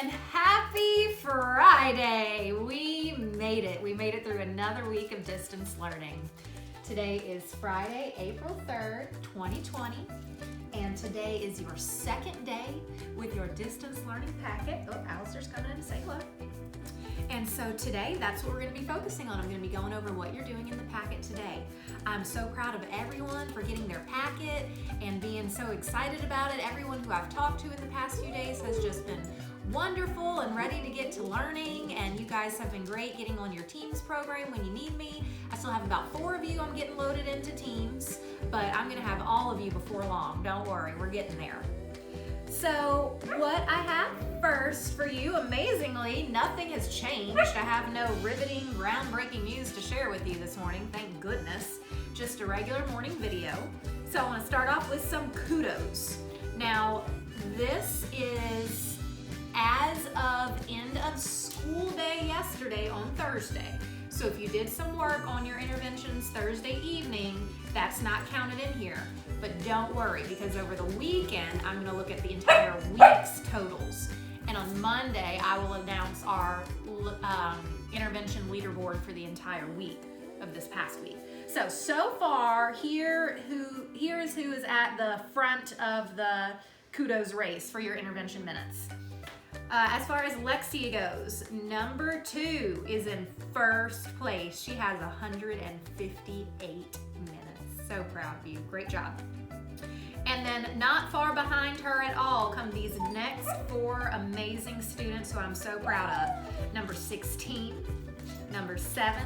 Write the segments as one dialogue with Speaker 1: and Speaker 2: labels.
Speaker 1: and happy Friday! We made it. We made it through another week of distance learning. Today is Friday, April 3rd, 2020, and today is your second day with your distance learning packet. Oh, Alistair's coming in to say hello. And so today, that's what we're going to be focusing on. I'm going to be going over what you're doing in the packet today. I'm so proud of everyone for getting their packet and being so excited about it. Everyone who I've talked to in the past few days has just been wonderful and ready to get to learning, and you guys have been great getting on your Teams program when you need me. I still have about 4 of you I'm getting loaded into Teams, but I'm going to have all of you before long. Don't worry, we're getting there. So what I have first for you, amazingly, nothing has changed. I have no riveting, groundbreaking news to share with you this morning, thank goodness. Just a regular morning video. So I want to start off with some kudos. Now, this is as of end of school day yesterday on Thursday. So if you did some work on your interventions Thursday evening, that's not counted in here. But don't worry, because over the weekend, I'm gonna look at the entire week's totals. And on Monday, I will announce our intervention leaderboard for the entire week of this past week. So far, here is who is at the front of the kudos race for your intervention minutes. As far as Lexia goes, number 2 is in first place. She has 158 minutes. So proud of you. Great job. And then not far behind her at all come these next 4 amazing students who I'm so proud of. Number 16, number 7,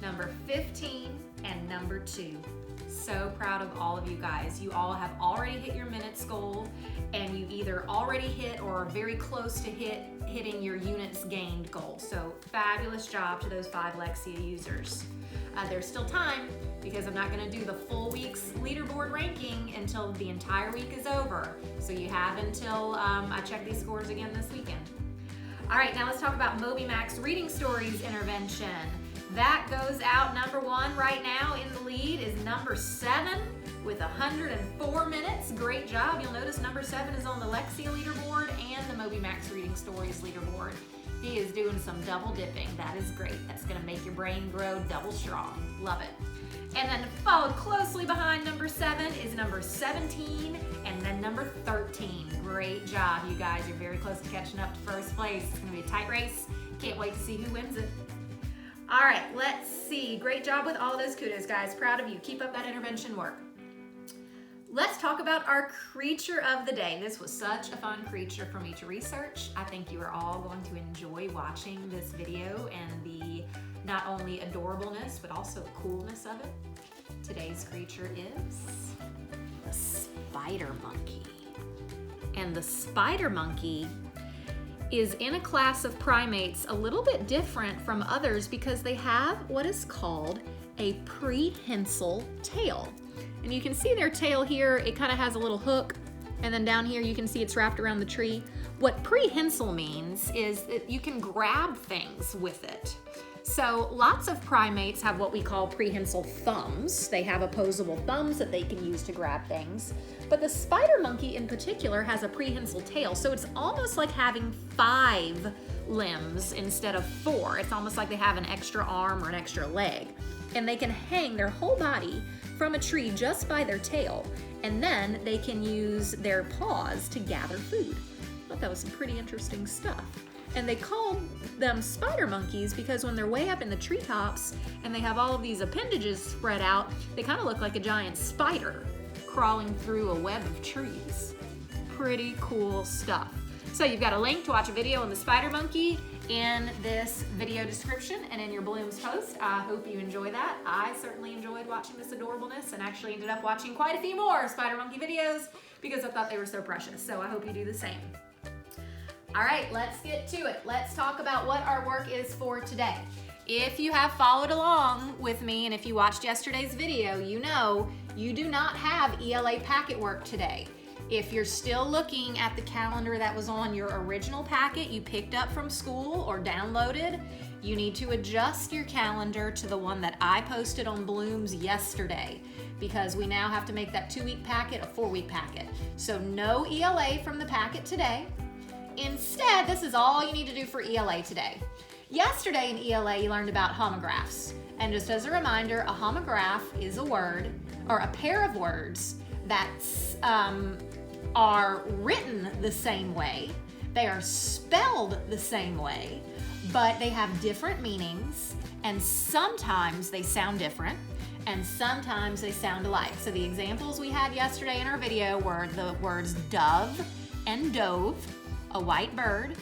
Speaker 1: number 15, and number 2. So proud of all of you guys. You all have already hit your minutes goal, and you either already hit or are very close to hitting your units gained goal. So fabulous job to those 5 Lexia users. There's still time because I'm not going to do the full week's leaderboard ranking until the entire week is over. So you have until I check these scores again this weekend. All right, now let's talk about MobyMax Reading Stories intervention. That goes out number 1 right now. In the lead is number 7 with 104 minutes. Great job. You'll notice number 7 is on the Lexia leaderboard and the MobyMax Reading Stories leaderboard. He is doing some double dipping. That is great. That's going to make your brain grow double strong. Love it. And then followed closely behind number 7 is number 17 and then number 13. Great job, you guys. You're very close to catching up to first place. It's going to be a tight race. Can't wait to see who wins it. All right, let's see. Great job with all of those kudos, guys. Proud of you. Keep up that intervention work. Let's talk about our creature of the day. This was such a fun creature for me to research. I think you are all going to enjoy watching this video and the not only adorableness, but also the coolness of it. Today's creature is the spider monkey. And the spider monkey is in a class of primates a little bit different from others because they have what is called a prehensile tail. And you can see their tail here, it kind of has a little hook, and then down here you can see it's wrapped around the tree. What prehensile means is that you can grab things with it. So lots of primates have what we call prehensile thumbs. They have opposable thumbs that they can use to grab things. But the spider monkey in particular has a prehensile tail, so it's almost like having 5 limbs instead of 4. It's almost like they have an extra arm or an extra leg. And they can hang their whole body from a tree just by their tail, and then they can use their paws to gather food. I thought that was some pretty interesting stuff. And they called them spider monkeys because when they're way up in the treetops and they have all of these appendages spread out, they kind of look like a giant spider crawling through a web of trees. Pretty cool stuff. So you've got a link to watch a video on the spider monkey in this video description and in your Blooms post. I hope you enjoy that. I certainly enjoyed watching this adorableness and actually ended up watching quite a few more spider monkey videos because I thought they were so precious. So I hope you do the same. All right, let's get to it. Let's talk about what our work is for today. If you have followed along with me and if you watched yesterday's video, you know you do not have ELA packet work today. If you're still looking at the calendar that was on your original packet you picked up from school or downloaded, you need to adjust your calendar to the one that I posted on Blooms yesterday because we now have to make that 2-week packet a 4-week packet. So no ELA from the packet today. instead, this is all you need to do for ELA today. Yesterday in ELA, you learned about homographs. And just as a reminder, a homograph is a word or a pair of words that are written the same way. They are spelled the same way, but they have different meanings, and sometimes they sound different, and sometimes they sound alike. So the examples we had yesterday in our video were the words dove and dove, a white bird,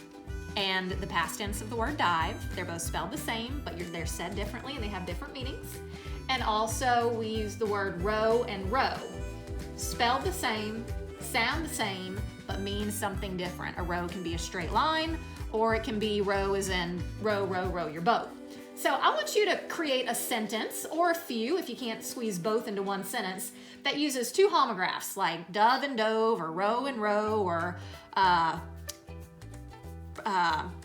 Speaker 1: and the past tense of the word dive. They're both spelled the same, but they're said differently and they have different meanings. And also we use the word row and row, spelled the same, sound the same, but mean something different. A row can be a straight line, or it can be row as in row, row, row your boat. So I want you to create a sentence, or a few if you can't squeeze both into one sentence, that uses two homographs like dove and dove, or row and row, or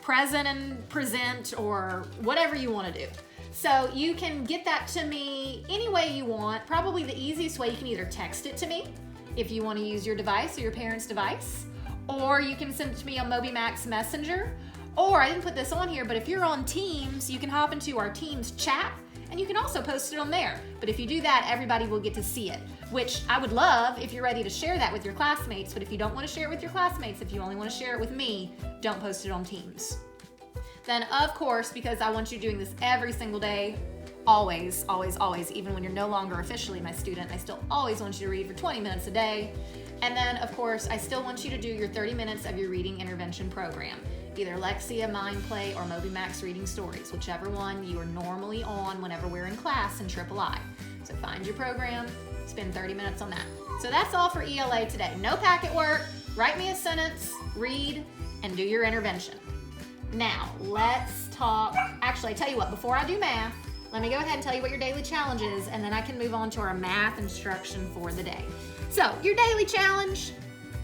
Speaker 1: present and present, or whatever you want to do. So you can get that to me any way you want. Probably the easiest way, you can either text it to me if you want to use your device or your parent's device, or you can send it to me on MobyMax Messenger, or I didn't put this on here, but if you're on Teams, you can hop into our Teams chat and you can also post it on there. But if you do that, everybody will get to see it, which I would love if you're ready to share that with your classmates. But if you don't want to share it with your classmates, if you only want to share it with me, don't post it on Teams. Then of course, because I want you doing this every single day, always, always, always, even when you're no longer officially my student, I still always want you to read for 20 minutes a day. And then of course, I still want you to do your 30 minutes of your reading intervention program. Either Lexia, Mind Play, or MobyMax Reading Stories, whichever one you are normally on whenever we're in class in III. So find your program, spend 30 minutes on that. So that's all for ELA today. No packet work, write me a sentence, read, and do your intervention. Now, let's talk, actually I tell you what, before I do math, let me go ahead and tell you what your daily challenge is, and then I can move on to our math instruction for the day. So, your daily challenge,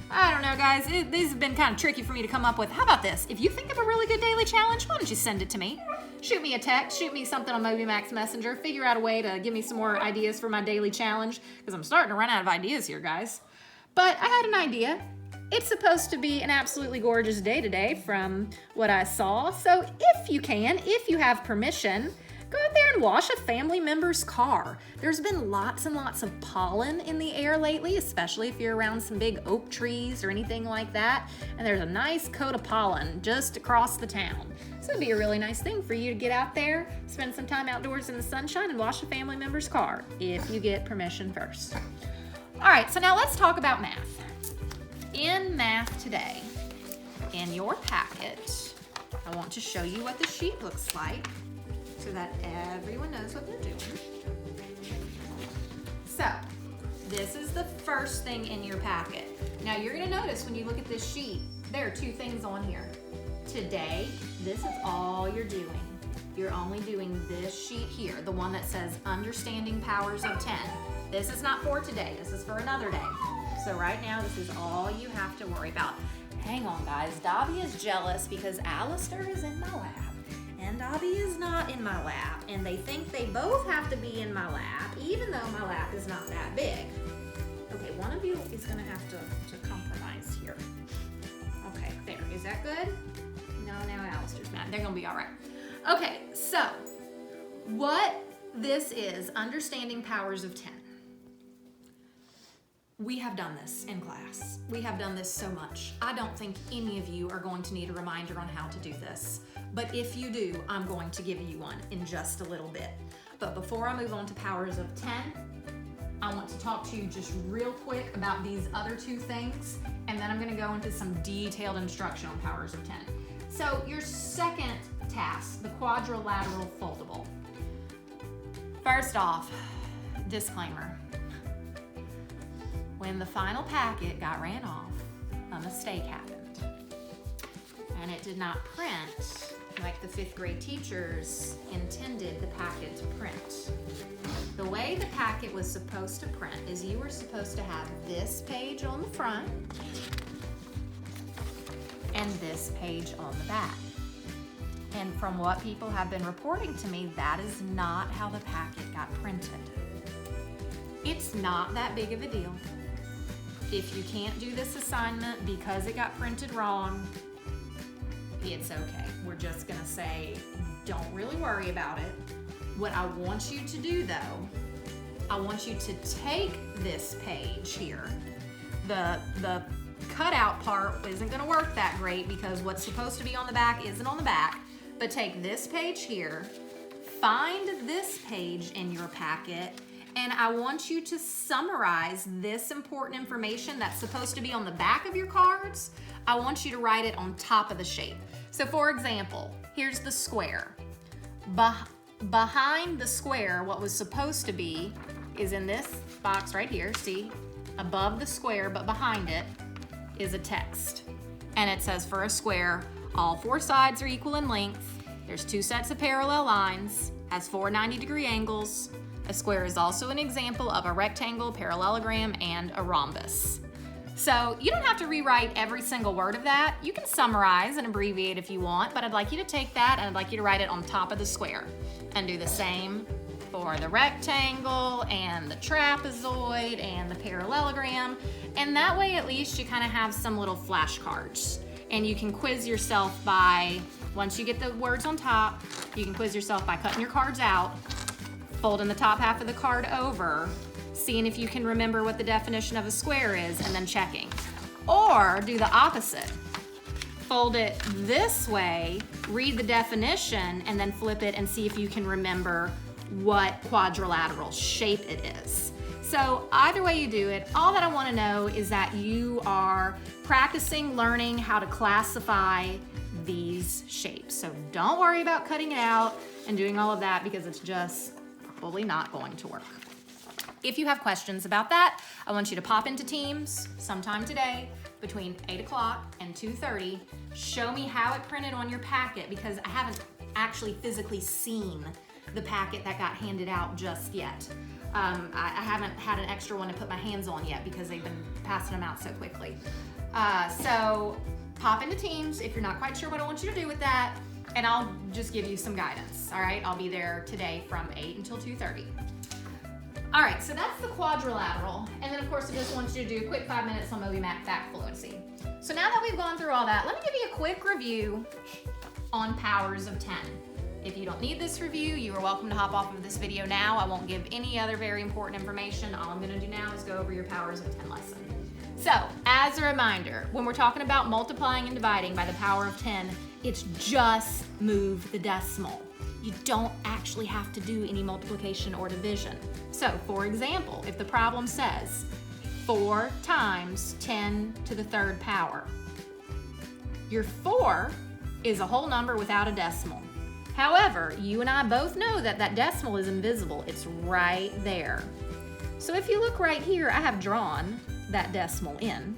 Speaker 1: I don't know guys, these have been kind of tricky for me to come up with. How about this? If you think of a really good daily challenge, why don't you send it to me? Shoot me a text, shoot me something on MobyMax Messenger, figure out a way to give me some more ideas for my daily challenge, because I'm starting to run out of ideas here, guys. But I had an idea. It's supposed to be an absolutely gorgeous day today from what I saw. So if you can, if you have permission, go out there and wash a family member's car. There's been lots and lots of pollen in the air lately, especially if you're around some big oak trees or anything like that. And there's a nice coat of pollen just across the town. So it'd be a really nice thing for you to get out there, spend some time outdoors in the sunshine and wash a family member's car, if you get permission first. All right, so now let's talk about math. In math today, in your packet, I want to show you what the sheet looks like so that everyone knows what they're doing. So, this is the first thing in your packet. Now you're gonna notice when you look at this sheet, there are two things on here. Today, this is all you're doing. You're only doing this sheet here, the one that says Understanding Powers of 10. This is not for today, this is for another day. So right now, this is all you have to worry about. Hang on, guys. Dobby is jealous because Alistair is in my lap, and Dobby is not in my lap, and they think they both have to be in my lap, even though my lap is not that big. Okay, one of you is gonna have to compromise here. Okay, there. Is that good? No, now Alistair's mad. They're gonna be all right. Okay, so what this is, Understanding Powers of 10. We have done this in class. We have done this so much. I don't think any of you are going to need a reminder on how to do this. But if you do, I'm going to give you one in just a little bit. But before I move on to powers of 10, I want to talk to you just real quick about these other two things, and then I'm gonna go into some detailed instruction on powers of 10. So your second task, the quadrilateral foldable. First off, disclaimer. When the final packet got ran off, a mistake happened. And it did not print like the 5th grade teachers intended the packet to print. The way the packet was supposed to print is you were supposed to have this page on the front and this page on the back. And from what people have been reporting to me, that is not how the packet got printed. It's not that big of a deal. If you can't do this assignment because it got printed wrong, it's okay. We're just gonna say, don't really worry about it. What I want you to do though, I want you to take this page here. The cutout part isn't gonna work that great because what's supposed to be on the back isn't on the back, but take this page here, find this page in your packet, and I want you to summarize this important information that's supposed to be on the back of your cards. I want you to write it on top of the shape. So for example, here's the square. Behind the square, what was supposed to be is in this box right here, see? Above the square, but behind it is a text. And it says for a square, all 4 sides are equal in length. There's 2 sets of parallel lines, has 4 90-degree angles. A square is also an example of a rectangle, parallelogram, and a rhombus. So you don't have to rewrite every single word of that. You can summarize and abbreviate if you want, but I'd like you to take that and I'd like you to write it on top of the square and do the same for the rectangle and the trapezoid and the parallelogram. And that way at least you kind of have some little flashcards. And you can quiz yourself by, once you get the words on top, you can quiz yourself by cutting your cards out, folding the top half of the card over, seeing if you can remember what the definition of a square is, and then checking. Or do the opposite. Fold it this way, read the definition, and then flip it and see if you can remember what quadrilateral shape it is. So either way you do it, all that I want to know is that you are practicing learning how to classify these shapes. So don't worry about cutting it out and doing all of that because it's just probably not going to work. If you have questions about that, I want you to pop into Teams sometime today between 8 o'clock and 2:30. Show me how it printed on your packet because I haven't actually physically seen the packet that got handed out just yet. I haven't had an extra one to put my hands on yet because they've been passing them out so quickly. So pop into Teams if you're not quite sure what I want you to do with that, and I'll just give you some guidance, all right? I'll be there today from 8 until 2:30. All right, so that's the quadrilateral. And then of course, I just want you to do a quick 5 minutes on Moby Mac back fluency. So now that we've gone through all that, let me give you a quick review on powers of 10. If you don't need this review, you are welcome to hop off of this video now. I won't give any other very important information. All I'm gonna do now is go over your powers of 10 lesson. So, as a reminder, when we're talking about multiplying and dividing by the power of 10, it's just move the decimal. You don't actually have to do any multiplication or division. So, for example, if the problem says 4 times 10 to the 3rd power, your 4 is a whole number without a decimal. However, you and I both know that that decimal is invisible. It's right there. So if you look right here, I have drawn that decimal in.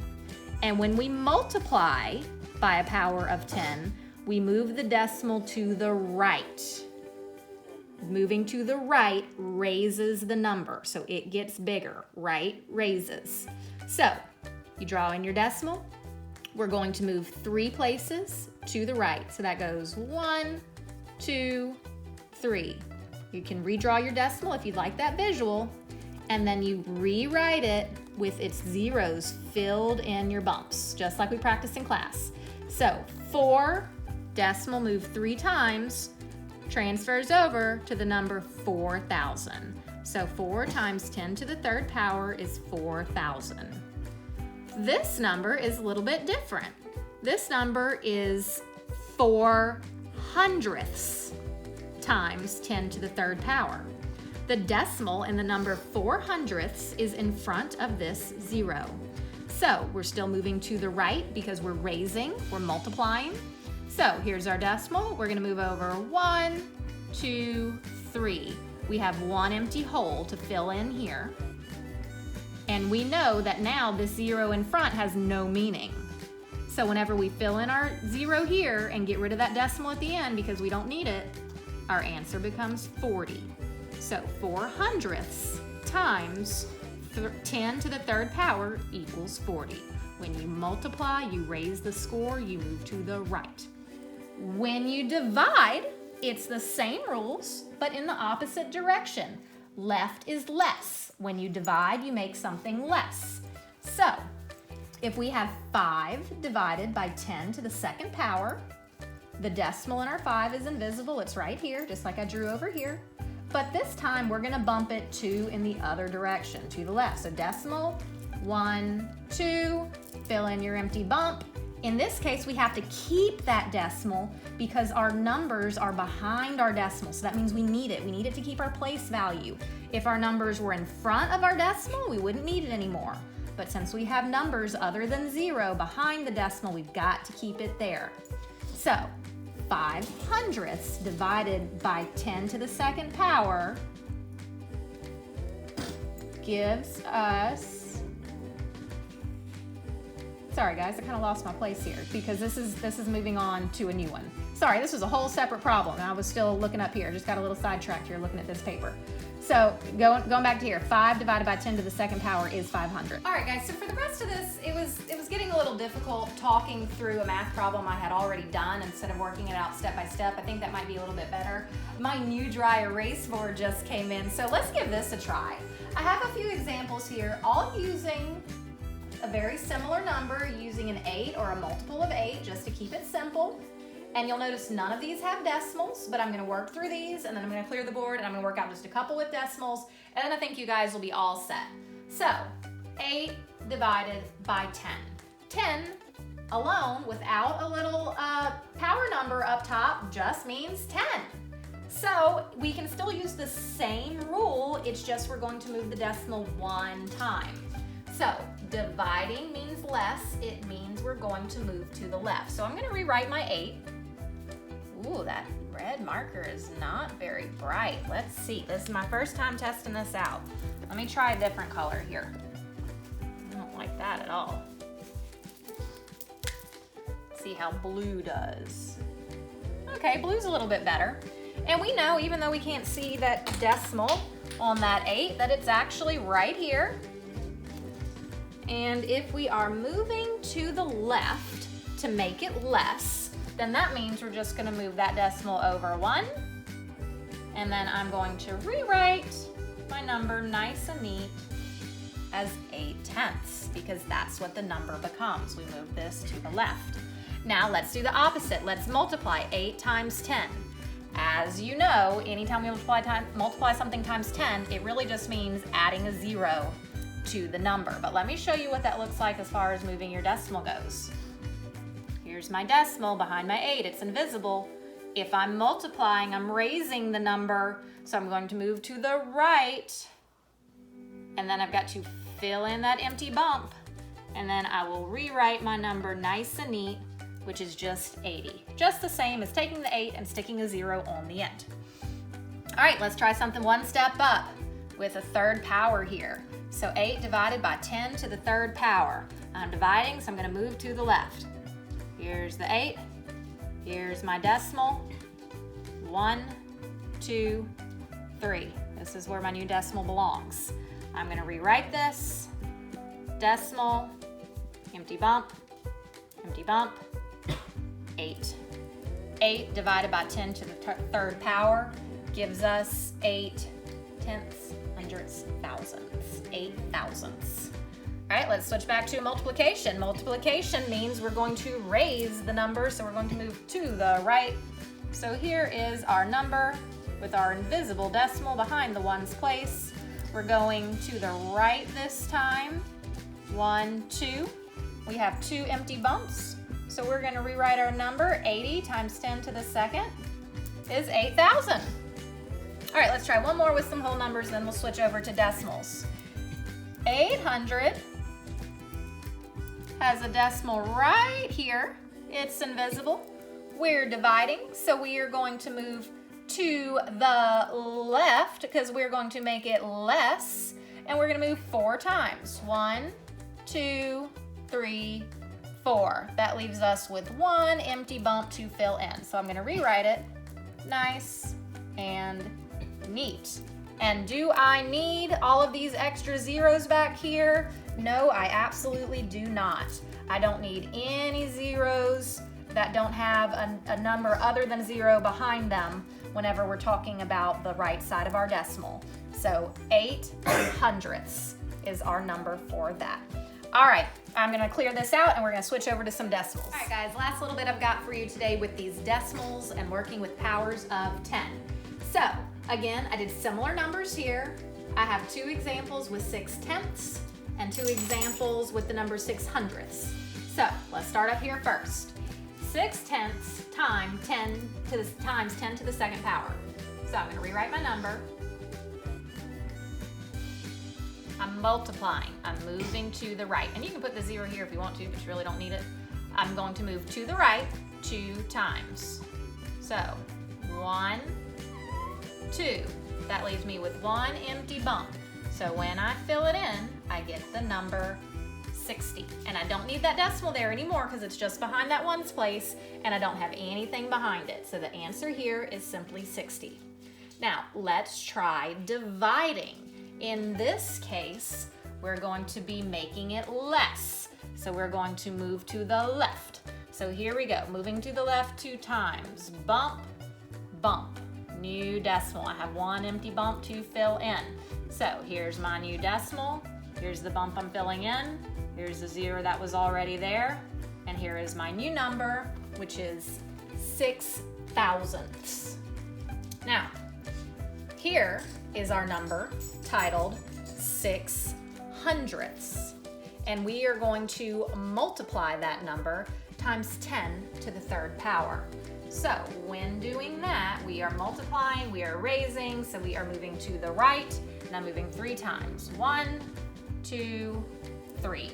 Speaker 1: And when we multiply by a power of 10, we move the decimal to the right. Moving to the right raises the number, so it gets bigger, right? Raises. So you draw in your decimal. We're going to move 3 places to the right. So that goes 1, 2, 3. You can redraw your decimal if you'd like that visual, and then you rewrite it with its zeros filled in your bumps, just like we practiced in class. So 4, decimal move 3 times, transfers over to the number 4,000. So 4 times 10 to the 3rd power is 4,000. This number is a little bit different. This number is 4 hundredths times 10 to the 3rd power. The decimal in the number 4 hundredths is in front of this 0. So we're still moving to the right because we're raising, we're multiplying. So here's our decimal. We're gonna move over 1, 2, 3. We have 1 empty hole to fill in here. And we know that now this 0 in front has no meaning. So whenever we fill in our 0 here and get rid of that decimal at the end because we don't need it, our answer becomes 40. So 4 hundredths times 10 to the 3rd power equals 40. When you multiply, you raise the score, you move to the right. When you divide, it's the same rules, but in the opposite direction. Left is less. When you divide, you make something less. So, if we have 5 divided by 10 to the 2nd power, The decimal in our 5 is invisible. It's right here, just like I drew over here. But this time we're gonna bump it 2 in the other direction, to the left. So decimal, 1, 2, fill in your empty bump. In this case, we have to keep that decimal because our numbers are behind our decimal. So that means we need it. We need it to keep our place value. If our numbers were in front of our decimal, we wouldn't need it anymore. But since we have numbers other than 0 behind the decimal, we've got to keep it there. So 5/100ths divided by 10 to the second power gives us, sorry guys, I kind of lost my place here because this is moving on to a new one. Sorry, this was a whole separate problem. I was still looking up here, just got a little sidetracked here looking at this paper. So going back to here, 5 divided by 10 to the second power is 500. All right guys, so for the rest of this, it was getting a little difficult talking through a math problem I had already done instead of working it out step by step. I think that might be a little bit better. My new dry erase board just came in, so let's give this a try. I have a few examples here, all using a very similar number, using an 8 or a multiple of 8 just to keep it simple. And you'll notice none of these have decimals, but I'm gonna work through these and then I'm gonna clear the board and I'm gonna work out just a couple with decimals, and then I think you guys will be all set. So 8 divided by 10. 10 alone without a little power number up top just means 10. So we can still use the same rule, it's just we're going to move the decimal 1 time. So dividing means less, it means we're going to move to the left. So I'm gonna rewrite my 8. Ooh, that red marker is not very bright. Let's see, this is my first time testing this out. Let me try a different color here. I don't like that at all. Let's see how blue does. Okay, blue's a little bit better. And we know, even though we can't see that decimal on that 8, that it's actually right here. And if we are moving to the left to make it less, then that means we're just gonna move that decimal over 1. And then I'm going to rewrite my number nice and neat as 8/10, because that's what the number becomes. We move this to the left. Now let's do the opposite. Let's multiply 8 times 10. As you know, anytime we multiply something times 10, it really just means adding a 0 to the number. But let me show you what that looks like as far as moving your decimal goes. Here's my decimal behind my 8, it's invisible. If I'm multiplying, I'm raising the number, so I'm going to move to the right, and then I've got to fill in that empty bump, and then I will rewrite my number nice and neat, which is just 80. Just the same as taking the 8 and sticking a 0 on the end. All right, let's try something one step up with a third power here. So 8 divided by 10 to the third power. I'm dividing, so I'm gonna move to the left. Here's the 8, here's my decimal, 1, 2, 3. This is where my new decimal belongs. I'm gonna rewrite this, decimal, empty bump, 8. 8 divided by 10 to the third power gives us 8/10, 100ths, thousandths, 8/1000ths. All right, let's switch back to multiplication. Multiplication means we're going to raise the number, so we're going to move to the right. So here is our number with our invisible decimal behind the ones place. We're going to the right this time. 1, 2. We have 2 empty bumps, so we're gonna rewrite our number. 80 times 10 to the second is 8,000. All right, let's try one more with some whole numbers, then we'll switch over to decimals. 800 has a decimal right here. It's invisible. We're dividing, so we are going to move to the left because we're going to make it less, and we're gonna move 4 times. 1, 2, 3, 4. That leaves us with 1 empty bump to fill in. So I'm gonna rewrite it nice and neat. And do I need all of these extra zeros back here? No, I absolutely do not. I don't need any zeros that don't have a number other than 0 behind them whenever we're talking about the right side of our decimal. So 8/100ths is our number for that. All right, I'm gonna clear this out and we're gonna switch over to some decimals. All right guys, last little bit I've got for you today with these decimals and working with powers of 10. So again, I did similar numbers here. I have 2 examples with 6/10 and 2 examples with the number 6/100. So let's start up here first. 6/10 times 10 to the second power. So I'm gonna rewrite my number. I'm multiplying, I'm moving to the right. And you can put the 0 here if you want to, but you really don't need it. I'm going to move to the right 2 times. So 1, 2. That leaves me with 1 empty bump. So when I fill it in, I get the number 60. And I don't need that decimal there anymore because it's just behind that ones place and I don't have anything behind it. So the answer here is simply 60. Now let's try dividing. In this case, we're going to be making it less. So we're going to move to the left. So here we go, moving to the left 2 times. Bump, bump, new decimal. I have 1 empty bump to fill in. So here's my new decimal. Here's the bump I'm filling in. Here's the 0 that was already there. And here is my new number, which is 6 thousandths. Now, here is our number titled 6/100ths. And we are going to multiply that number times 10 to the 3rd power. So when doing that, we are multiplying, we are raising, so we are moving to the right, and I'm moving 3 times. 1, 2, 3.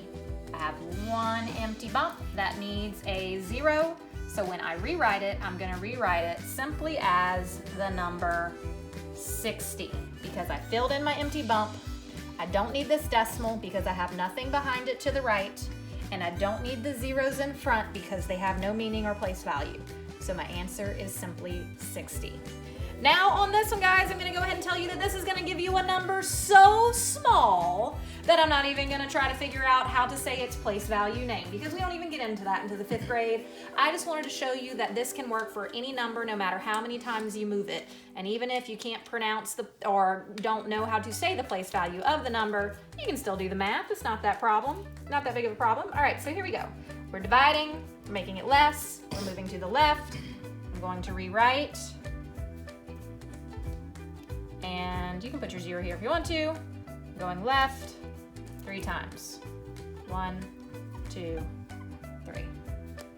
Speaker 1: I have 1 empty bump that needs a 0. So when I rewrite it, I'm gonna rewrite it simply as the number 60 because I filled in my empty bump. I don't need this decimal because I have nothing behind it to the right, and I don't need the zeros in front because they have no meaning or place value. So my answer is simply 60. Now on this one, guys, I'm gonna go ahead and tell you that this is gonna give you a number so small that I'm not even gonna try to figure out how to say its place value name because we don't even get into that into the 5th grade. I just wanted to show you that this can work for any number no matter how many times you move it. And even if you can't pronounce or don't know how to say the place value of the number, you can still do the math. It's not that big of a problem. All right, so here we go. We're dividing, we're making it less, we're moving to the left. I'm going to rewrite. And you can put your 0 here if you want to. Going left 3 times. 1, 2, 3.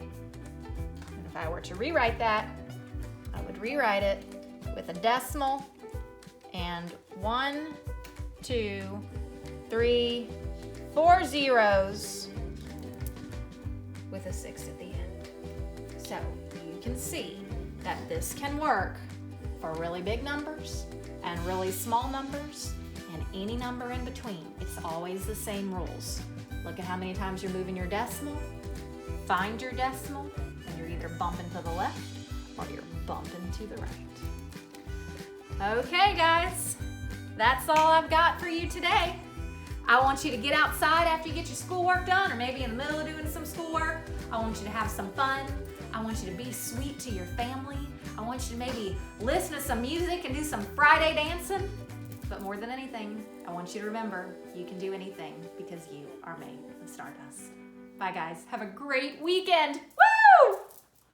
Speaker 1: And if I were to rewrite that, I would rewrite it with a decimal and 1, 2, 3, 4 zeros with a 6 at the end. So you can see that this can work for really big numbers and really small numbers and any number in between. It's always the same rules. Look at how many times you're moving your decimal. Find your decimal and you're either bumping to the left or you're bumping to the right. Okay guys, that's all I've got for you today. I want you to get outside after you get your schoolwork done or maybe in the middle of doing some schoolwork. I want you to have some fun. I want you to be sweet to your family. I want you to maybe listen to some music and do some Friday dancing. But more than anything, I want you to remember you can do anything because you are made of stardust. Bye guys, have a great weekend. Woo!